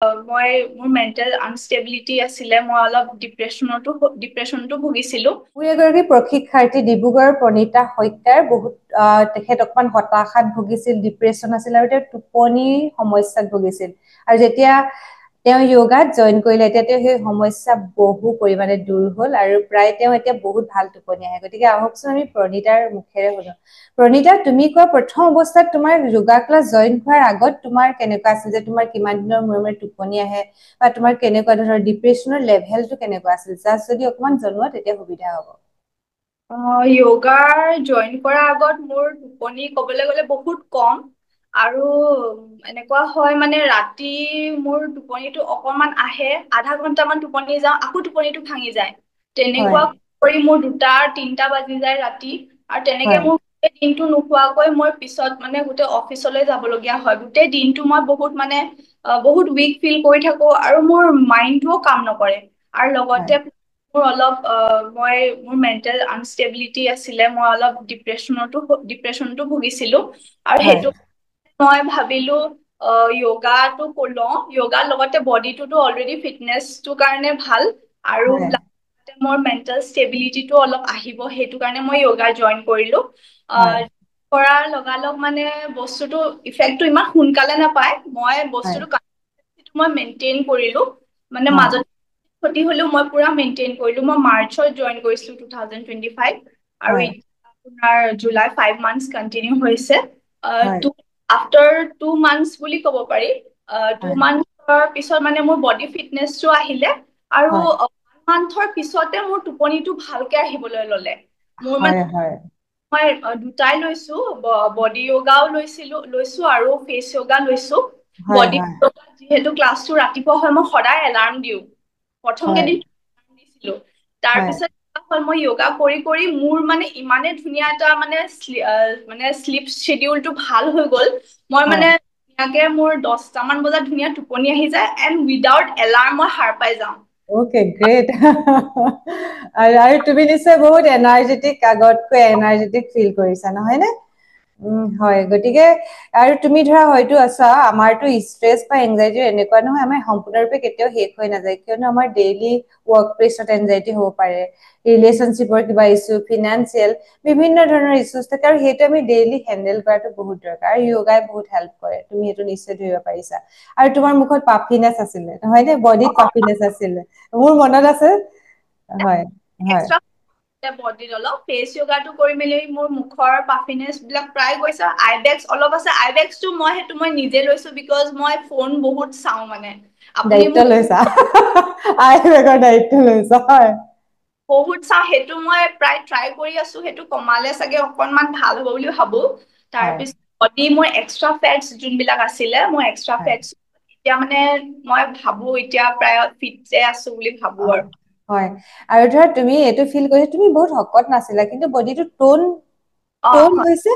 মই মোৰ মেণ্টেল আনষ্টেবিলিটি আছিলে, মই অলপ ডিপ্ৰেশ্যনতো ভুগিছিলো। মোৰ এগৰাকী প্ৰশিক্ষাৰ্থী ডিব্ৰুগড়ৰ প্ৰণীতা শইকীয়াৰ বহুত তেখেত অকমান হতাশাত ভুগিছিল, ডিপ্ৰেশ্যন আছিল আৰু তেওঁ টোপনিৰ সমস্যাত ভুগিছিল। আৰু যেতিয়া তেওঁ য়োগাত জইন কৰিলে এতিয়া তেওঁ সেই সমস্যা বহু পৰিমাণে দূৰ হ'ল আৰু প্ৰায় তেওঁ এতিয়া বহুত ভাল টোপনি আহে। গতিকে আহকচোন আমি প্ৰণীতাৰ মুখেৰে শুনো। প্ৰণীতা, তুমি কোৱা প্ৰথম অৱস্থাত তোমাৰ যোগা ক্লাছ জইন কৰাৰ আগত তোমাৰ কেনেকুৱা আছিল, যে তোমাৰ কিমান দিনৰ মূৰে মূৰে টোপনি আহে বা তোমাৰ কেনেকুৱা ধৰণৰ ডিপ্ৰেশ্যনৰ লেভেলটো কেনেকুৱা আছিল, জাষ্ট যদি অকমান জনোৱা তেতিয়া সুবিধা হ'ব। য়োগাৰ জইন কৰাৰ আগত মোৰ টোপনি ক'বলৈ গ'লে বহুত কম, আৰু এনেকুৱা হয় মানে ৰাতি মোৰ টোপনিটো অকণমান আহে, আধা ঘন্টামান টোপনি যাওঁ, আকৌ টোপনিটো ভাঙি যায়। হয় তেনেকুৱা কৰি মোৰ 2টা-3টা বাজি যায় ৰাতি, আৰু তেনেকে হয় মোৰ দিনটো নোখোৱাকৈ মই পিছত মানে গোটেই অফিচলৈ যাবলগীয়া হয়। গোটেই দিনটো মই বহুত উইক ফিল কৰি থাকো আৰু মোৰ মাইণ্ডটোও কাম নকৰে। আৰু হয় লগতে মোৰ অলপ মোৰ মেণ্টেল আনষ্টেবিলিটি আছিলে, মই অলপ ডিপ্ৰেশ্যনতো ভুগিছিলো। আৰু হয় সেইটো মই ভাবিলো য়োগাটো লওঁ, য়োগাৰ লগতে বডিটোতো অলৰেডি ফিটনেছটোৰ কাৰণে ভাল, আৰু হয় মোৰ মেণ্টেল ষ্টেবিলিটিটো অলপ আহিব, সেইটো কাৰণে মই য়োগা জইন কৰিলো। হয় কৰাৰ লগালগ মানে বস্তুটো ইফেক্টটো ইমান সোনকালে নাপায়। মই হয় মই মেইনটেইন কৰিলো, মানে হয় মাজত ক্ষতি হলেও মই পুৰা মেইনটেইন কৰিলো। মই মাৰ্চত জইন কৰিছিলো 2025, আৰু হয় এতিয়া আপোনাৰ জুলাই 5 মান্থছ কন্টিনিউ হৈছে। হয় আফটাৰ 2 মান্থছ বুলি ক'ব পাৰি। টু হয় মান্থৰ পিছত মানে মোৰ বডি ফিটনেচটো আহিলে, আৰু হয় 1 মান্থৰ পিছতে মোৰ টোপনিটো ভালকে আহিবলৈ ললে। মোৰ মানে হয় হয় মই দুটাই লৈছো, বডি য়োগাও লৈছো আৰু ফেচ য়োগা লৈছো। হয় বডি হয় যিহেতু ক্লাছটো ৰাতিপুৱা হয়, মই সদায় এলাৰ্ম দিওঁ। প্ৰথম হয় কেইদিন দিছিলো, তাৰ হয় পিছত মই য়োগা কৰি কৰি মোৰ মানে ইমানে ধুনীয়া এটা মানে শ্লিপ শ্বেডিউলটো ভাল হৈ গ'ল। মই হয় মানে ধুনীয়াকে মোৰ 10টামান বজাত ধুনীয়া টোপনি আহি যায়, এণ্ড উইদাউট এলাৰ্ম মই সাৰ পাই যাওঁ। Okay great. আৰু তুমি নিশ্চয় বহুত এনাৰ্জেটিক, আগতকৈ এনাৰ্জেটিক ফিল কৰিছা, নহয় নে? হয়। গতিকে আৰু তুমি ধৰা হয়তো আছা, আমাৰতো ষ্ট্ৰেছ বা এনজাইটি এনেকুৱা নহয় আমাৰ সম্পূৰ্ণৰূপে কেতিয়াও শেষ হৈ নাযায়, কিয়নো আমাৰ ডেইলি ৱৰ্ক প্লেচত এনজাইটি হ'ব পাৰে, ৰিলেশ্যনশ্বিপৰ কিবা ইছ্যু, ফিনান্সিয়েল বিভিন্ন ধৰণৰ ইছ্যুজ থাকে, আৰু সেইটো আমি ডেইলি হেন্ডেল কৰাটো বহুত দৰকাৰ, আৰু য়োগাই বহুত হেল্প কৰে। তুমি সেইটো নিশ্চয় ধৰিব পাৰিছা। আৰু তোমাৰ মুখত পাফিনেছ আছিলে, নহয় নে? বডিত পাফিনেছ আছিলে, মোৰ মনত আছে। হয় হয় বডিত অলপ ফেচ য়োগাটো কৰি মেলি মোৰ মুখৰ পাফিনেছ বিলাক প্ৰায় গৈছে। আইবেক্স অলপ আছে, আইবেক্সটো মই নিজে লৈছো, বিকজ মই ফোন বহুত চাওঁ মানে। আপুনি দায়িত্ব মোক লৈছা। আইবেগৰ দায়িত্ব লৈছা, হয়। বহুত চাওঁ, সেইটো মই প্ৰায় ট্ৰাই কৰি আছো, সেইটো কমালে চাগে অকনমান ভাল হ'ব বুলি ভাবো। হয় তাৰপিছত মোৰ এক্সট্ৰা ফেটছ যোনবিলাক আছিলে, মই এক্সট্ৰা হয় ফেটছ এতিয়া মানে মই ভাবো এতিয়া প্ৰায় ফিটছে আছো বুলি ভাবো হয় আৰু। হয়। আৰু ধৰা তুমি এইটো ফিল কৰিছা, তুমি বহুত শকত নাছিলা, কিন্তু বডিটো অ টোন হয় হৈছে।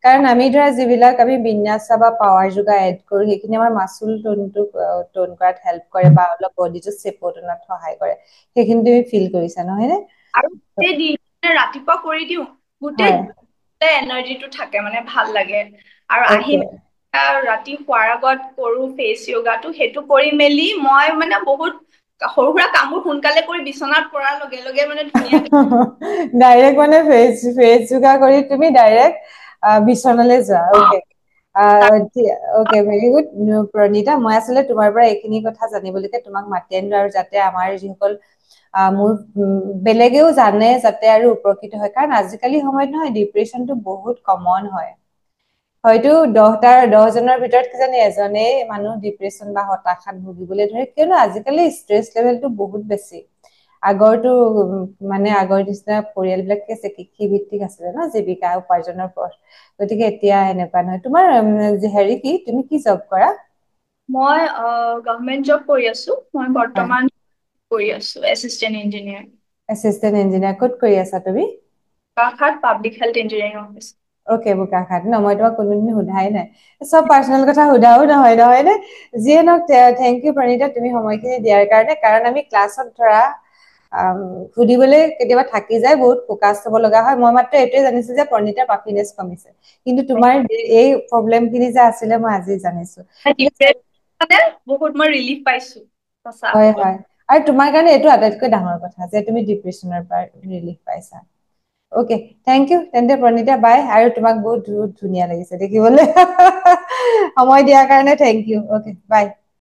কাৰণ আমি ধৰা যিবিলাক আমি বিন্যাসা বা পাৱাৰ যোগা এড কৰো, সেইখিনি আমাৰ মাচুল টোন কৰাত হেল্প কৰে, বা অলপ বডিটো চেপত অনাত সহায় কৰে। সেইখিনি তুমি ফিল কৰিছা, নহয় নে? আৰু গোটেই দিন ৰাতিপুৱা কৰি দিওঁ, গোটেই হয় এনাৰ্জিটো থাকে, মানে ভাল লাগে। আৰু আহি অকে ৰাতি শোৱাৰ আগত কৰো ফেচ য়োগাটো, সেইটো কৰি মেলি মই মানে বহুত সৰু সুৰা কামবোৰ সোনকালে কৰি বিচনাত পৰাৰ লগে লগে মানে ধুনীয়াকে ডাইৰেক্ট মানে ফেচ যোগা কৰি তুমি ডাইৰেক্ট বিচনালৈ যোৱা। Okay. Okay, very good. Pranita, মই আচলতে তোমাৰ পৰা এইখিনি কথা জানিবলৈকে তোমাক মাতি আনিলো, আৰু যাতে আমাৰ যিসকল মোৰ বেলেগেও জানে, যাতে আৰু উপকৃত হয়। কাৰণ আজিকালি সময়ত নহয়, ডিপ্ৰেশ্যনটো বহুত কমন হয়। হয়তো 10জনৰ ভিতৰত কিজানি এজনেই মানুহ ডিপ্ৰেশ্যন বা হতাশাত ভুগিবলৈ ধৰে, কিয়নো আজিকালি ষ্ট্ৰেছ লেভেলটো বহুত বেছি। আগৰটো মানে আগৰ নিচিনা পৰিয়াল বিলাক কি আছে, কৃষি ভিত্তিক আছিলে ন, জীৱিকা উপাৰ্জনৰ পথ। গতিকে এতিয়া এনেকুৱা নহয়। তোমাৰ হেৰি কি, তুমি কি জব কৰা? মই গভমেন্ট জব কৰি আছো। মই হয় বৰ্তমান কৰি আছো এচিষ্টেণ্ট ইঞ্জিনিয়াৰ। Assistant engineer. ক'ত কৰি আছা তুমি? Bokakhat public health engineering office. Okay, Bokakhat ন। মই তোমাক কোনোদিন সোধাই নাই, চব পাৰ্চনেল কথা সোধাও নহয়, নহয় নে? যিয়ে নহওক, থেংক ইউ প্ৰণীতা, তুমি সময়খিনি দিয়াৰ কাৰণে। কাৰণ আমি ক্লাছত ধৰা সুধিবলৈ কেতিয়াবা থাকি যায়, বহুত ফকাচ হব লগা হয়। মই মাত্ৰ এইটোৱে জানিছো যে প্ৰণীতাৰ পাফিনেছ কমিছে, কিন্তু তোমাৰ এই প্ৰব্লেম খিনি যে আছিলে, মই আজি জানিছো। ঠিক আছে। মানে বহুত মই ৰিলিফ পাইছো সঁচা হয় বহুত। হয় আৰু তোমাৰ কাৰণে এইটো আটাইতকৈ ডাঙৰ কথা যে তুমি ডিপ্ৰেছনৰ পৰা ৰিলিফ পাইছা অকে থেংক ইউ তেন্তে প্ৰণীতা বাই আৰু তোমাক বহুত বহুত ধুনীয়া লাগিছে দেখিবলৈ সময় দিয়াৰ কাৰণে থেংক ইউ অকে বাই